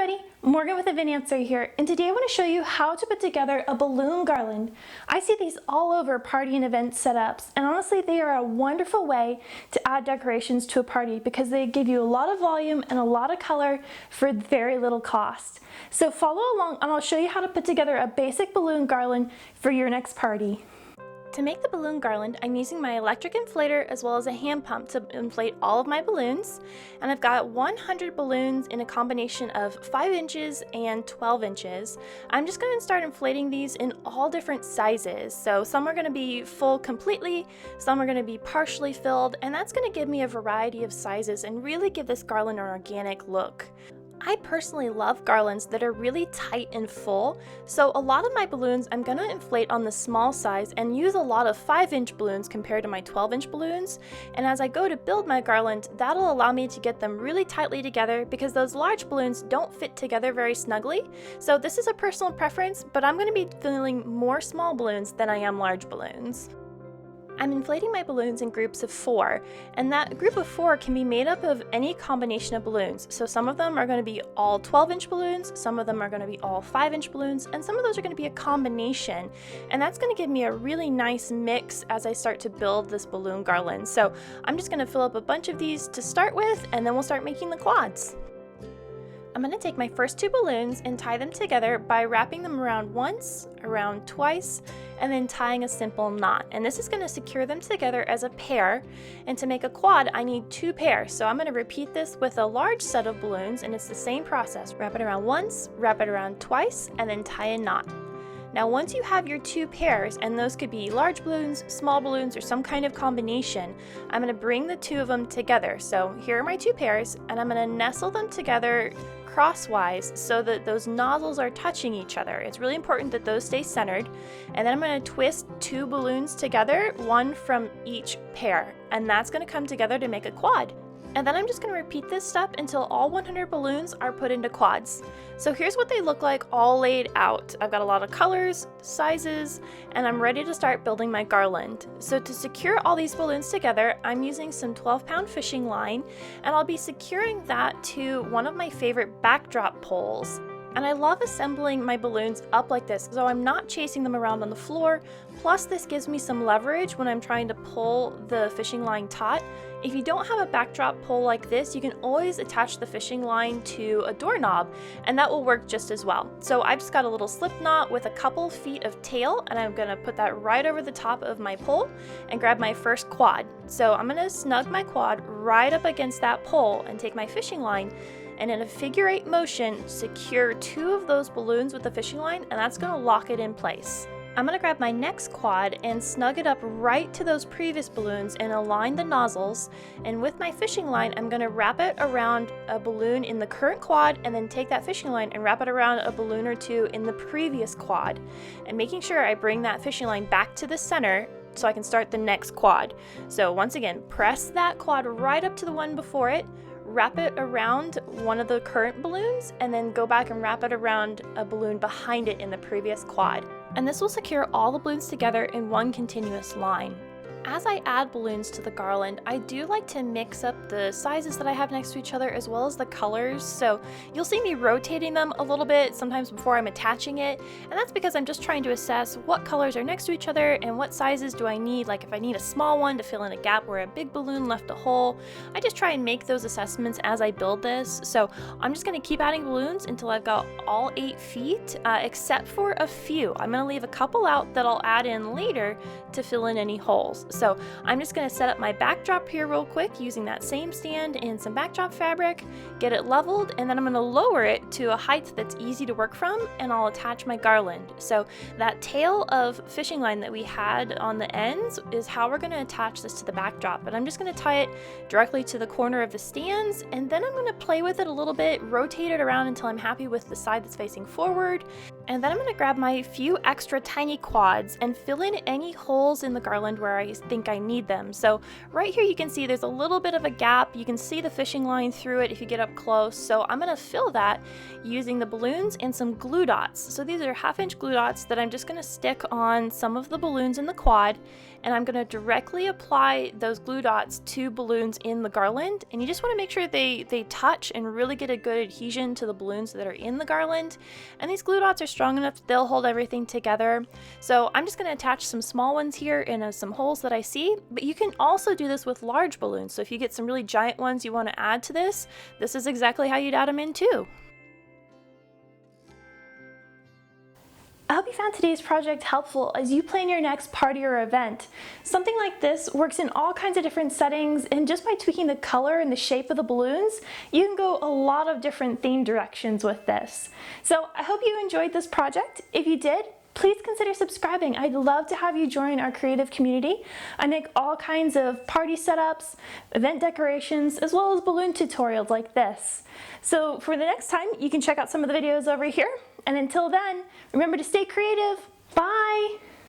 everybody, Morgan with a Answer here, and today I want to show you how to put together a balloon garland. I see these all over party and event setups, and honestly they are a wonderful way to add decorations to a party because they give you a lot of volume and a lot of color for very little cost. So follow along and I'll show you how to put together a basic balloon garland for your next party. To make the balloon garland, I'm using my electric inflator as well as a hand pump to inflate all of my balloons. And I've got 100 balloons in a combination of 5 inches and 12 inches. I'm just going to start inflating these in all different sizes. So some are going to be full completely, some are going to be partially filled, and that's going to give me a variety of sizes and really give this garland an organic look. I personally love garlands that are really tight and full, so a lot of my balloons I'm going to inflate on the small size and use a lot of 5-inch balloons compared to my 12-inch balloons, and as I go to build my garland, that'll allow me to get them really tightly together because those large balloons don't fit together very snugly. So this is a personal preference, but I'm going to be filling more small balloons than I am large balloons. I'm inflating my balloons in groups of 4, and that group of 4 can be made up of any combination of balloons. So some of them are going to be all 12-inch balloons, some of them are going to be all 5-inch balloons, and some of those are going to be a combination. And that's going to give me a really nice mix as I start to build this balloon garland. So I'm just going to fill up a bunch of these to start with, and then we'll start making the quads. I'm going to take my first 2 balloons and tie them together by wrapping them around once, around twice, and then tying a simple knot. And this is going to secure them together as a pair. And to make a quad, I need 2 pairs. So I'm going to repeat this with a large set of balloons, and it's the same process. Wrap it around once, wrap it around twice, and then tie a knot. Now once you have your 2 pairs, and those could be large balloons, small balloons, or some kind of combination, I'm going to bring the 2 of them together. So here are my 2 pairs, and I'm going to nestle them together crosswise so that those nozzles are touching each other. It's really important that those stay centered. And then I'm going to twist 2 balloons together, one from each pair, and that's going to come together to make a quad. And then I'm just going to repeat this step until all 100 balloons are put into quads. So here's what they look like all laid out. I've got a lot of colors, sizes, and I'm ready to start building my garland. So to secure all these balloons together, I'm using some 12-pound fishing line, and I'll be securing that to one of my favorite backdrop poles. And I love assembling my balloons up like this, so I'm not chasing them around on the floor. Plus this gives me some leverage when I'm trying to pull the fishing line taut. If you don't have a backdrop pole like this, you can always attach the fishing line to a doorknob, and that will work just as well. So I've just got a little slip knot with a couple feet of tail, and I'm going to put that right over the top of my pole and grab my first quad. So I'm going to snug my quad right up against that pole and take my fishing line, and in a figure 8 motion, secure 2 of those balloons with the fishing line, and that's going to lock it in place. I'm going to grab my next quad and snug it up right to those previous balloons and align the nozzles, and with my fishing line I'm going to wrap it around a balloon in the current quad and then take that fishing line and wrap it around a balloon or 2 in the previous quad, and making sure I bring that fishing line back to the center so I can start the next quad. So once again, press that quad right up to the one before it, wrap it around one of the current balloons, and then go back and wrap it around a balloon behind it in the previous quad. And this will secure all the balloons together in one continuous line. As I add balloons to the garland, I do like to mix up the sizes that I have next to each other as well as the colors, so you'll see me rotating them a little bit sometimes before I'm attaching it, and that's because I'm just trying to assess what colors are next to each other and what sizes do I need. Like if I need a small one to fill in a gap where a big balloon left a hole, I just try and make those assessments as I build this. So I'm just going to keep adding balloons until I've got all 8 feet, except for a few. I'm going to leave a couple out that I'll add in later to fill in any holes. So I'm just going to set up my backdrop here real quick using that same stand and some backdrop fabric, get it leveled, and then I'm going to lower it to a height that's easy to work from, and I'll attach my garland. So that tail of fishing line that we had on the ends is how we're going to attach this to the backdrop, but I'm just going to tie it directly to the corner of the stands, and then I'm going to play with it a little bit, rotate it around until I'm happy with the side that's facing forward, and then I'm going to grab my few extra tiny quads and fill in any holes in the garland where I think I need them. So right here you can see there's a little bit of a gap. You can see the fishing line through it if you get up close. So I'm going to fill that using the balloons and some glue dots. So these are 1/2-inch glue dots that I'm just going to stick on some of the balloons in the quad, and I'm going to directly apply those glue dots to balloons in the garland, and you just want to make sure they touch and really get a good adhesion to the balloons that are in the garland. And these glue dots are strong enough that they'll hold everything together. So I'm just going to attach some small ones here in some holes that I see, but you can also do this with large balloons. So if you get some really giant ones you want to add to this is exactly how you'd add them in too. I hope you found today's project helpful as you plan your next party or event. Something like this works in all kinds of different settings, and just by tweaking the color and the shape of the balloons, you can go a lot of different theme directions with this. So I hope you enjoyed this project. If you did, please consider subscribing. I'd love to have you join our creative community. I make all kinds of party setups, event decorations, as well as balloon tutorials like this. So for the next time, you can check out some of the videos over here. And until then, remember to stay creative. Bye!